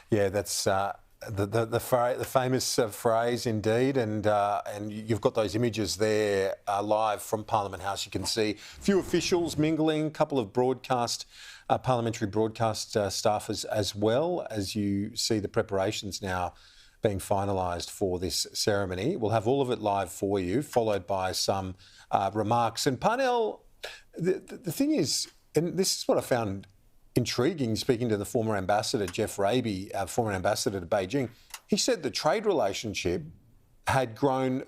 Yeah, that's the famous phrase indeed, and you've got those images there live from Parliament House. You can see a few officials mingling, a couple of parliamentary broadcast staffers, as well as you see the preparations now being finalised for this ceremony. We'll have all of it live for you, followed by some remarks. And Parnell, the thing is, and this is what I found intriguing, speaking to the former ambassador, Jeff Raby, former ambassador to Beijing, he said the trade relationship had grown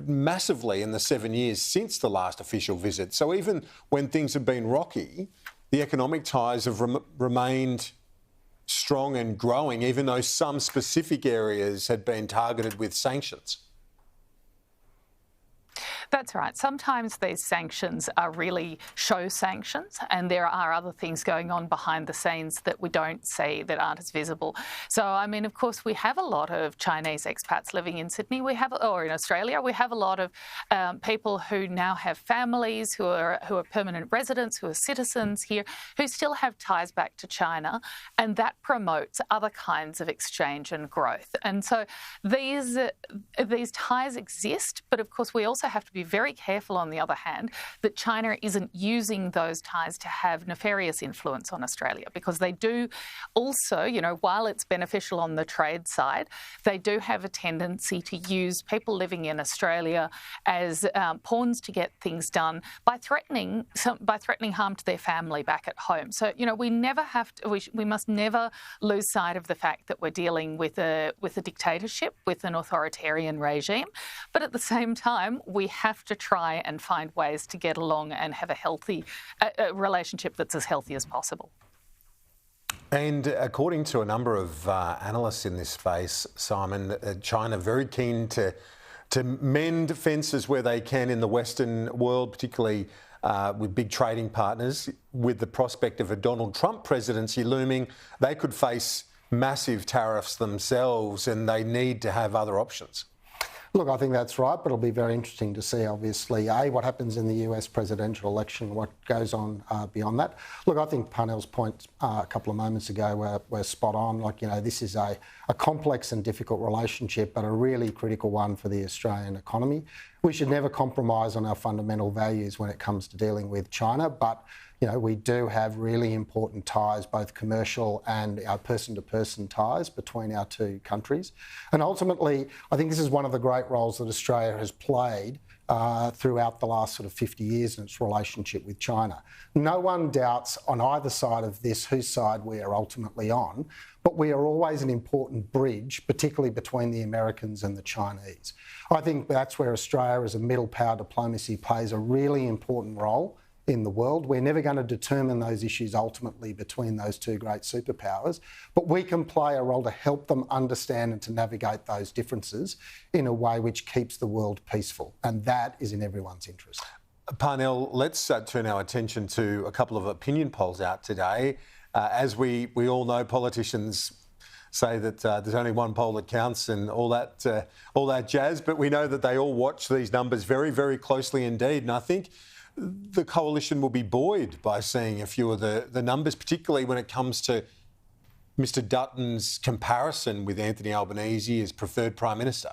massively in the 7 years since the last official visit. So even when things have been rocky, the economic ties have remained strong and growing, even though some specific areas had been targeted with sanctions. That's right. Sometimes these sanctions are really show sanctions, and there are other things going on behind the scenes that we don't see, that aren't as visible. So, I mean, of course, we have a lot of Chinese expats living in Sydney. Or in Australia. We have a lot of people who now have families, who are permanent residents, who are citizens here, who still have ties back to China, and that promotes other kinds of exchange and growth. And so these ties exist, but of course we also have to be very careful, on the other hand, that China isn't using those ties to have nefarious influence on Australia, because they do also, you know, while it's beneficial on the trade side, they do have a tendency to use people living in Australia as pawns to get things done by threatening harm to their family back at home. So, you know, we must never lose sight of the fact that we're dealing with a dictatorship, with an authoritarian regime, but at the same time, we have to try and find ways to get along and have a healthy relationship that's as healthy as possible. And according to a number of analysts in this space, Simon, China very keen to mend fences where they can in the Western world, particularly with big trading partners. With the prospect of a Donald Trump presidency looming, they could face massive tariffs themselves, and they need to have other options. Look, I think that's right, but it'll be very interesting to see, obviously, what happens in the US presidential election, what goes on beyond that. Look, I think Parnell's point a couple of moments ago were spot on. Like, you know, this is a complex and difficult relationship, but a really critical one for the Australian economy. We should never compromise on our fundamental values when it comes to dealing with China, but you know, we do have really important ties, both commercial and person-to-person ties between our two countries. And ultimately, I think this is one of the great roles that Australia has played throughout the last sort of 50 years in its relationship with China. No one doubts on either side of this whose side we are ultimately on, but we are always an important bridge, particularly between the Americans and the Chinese. I think that's where Australia as a middle power diplomacy plays a really important role in the world. We're never going to determine those issues ultimately between those two great superpowers, but we can play a role to help them understand and to navigate those differences in a way which keeps the world peaceful, and that is in everyone's interest. Parnell, let's turn our attention to a couple of opinion polls out today. As we all know, politicians say that there's only one poll that counts and all that jazz, but we know that they all watch these numbers very, very closely indeed, and I think the coalition will be buoyed by seeing a few of the numbers, particularly when it comes to Mr Dutton's comparison with Anthony Albanese as preferred Prime Minister.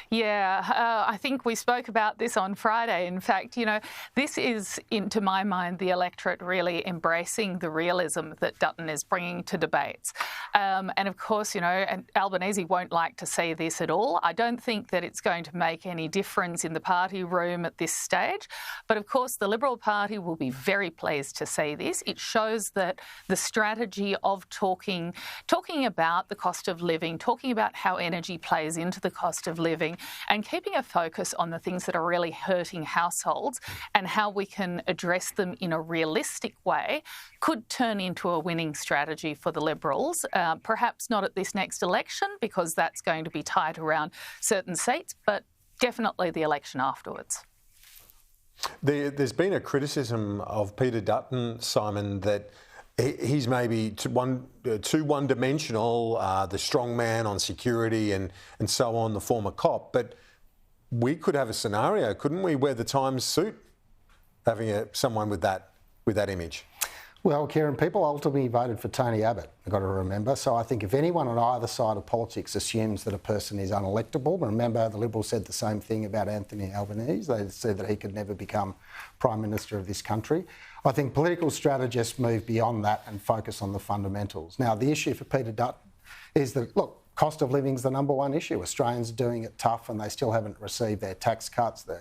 Yeah, I think we spoke about this on Friday. In fact, you know, this is, to my mind, the electorate really embracing the realism that Dutton is bringing to debates. And of course, you know, and Albanese won't like to see this at all. I don't think that it's going to make any difference in the party room at this stage. But of course, the Liberal Party will be very pleased to see this. It shows that the strategy of talking about the cost of living, talking about how energy plays into the cost of living, and keeping a focus on the things that are really hurting households and how we can address them in a realistic way could turn into a winning strategy for the Liberals. Perhaps not at this next election, because that's going to be tied around certain seats, but definitely the election afterwards. There's been a criticism of Peter Dutton, Simon, that he's maybe too one-dimensional, the strong man on security and so on, the former cop. But we could have a scenario, couldn't we, where the times suit having someone with that image? Well, Kieran, people ultimately voted for Tony Abbott, you've got to remember. So I think if anyone on either side of politics assumes that a person is unelectable, remember the Liberals said the same thing about Anthony Albanese. They said that he could never become Prime Minister of this country. I think political strategists move beyond that and focus on the fundamentals. Now, the issue for Peter Dutton is that, look, cost of living is the number one issue. Australians are doing it tough and they still haven't received their tax cuts, the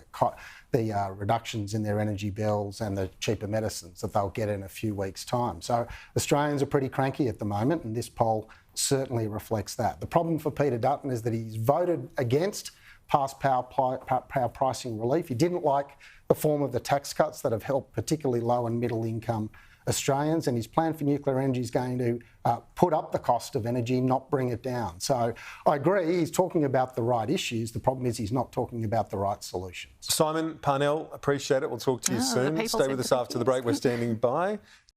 reductions in their energy bills and the cheaper medicines that they'll get in a few weeks' time. So Australians are pretty cranky at the moment, and this poll certainly reflects that. The problem for Peter Dutton is that he's voted against past power pricing relief. He didn't like the form of the tax cuts that have helped particularly low and middle income Australians, and his plan for nuclear energy is going to put up the cost of energy, not bring it down. So I agree, he's talking about the right issues. The problem is he's not talking about the right solutions. Simon, Parnell, appreciate it. We'll talk to you soon. Stay with us after the break. We're standing by.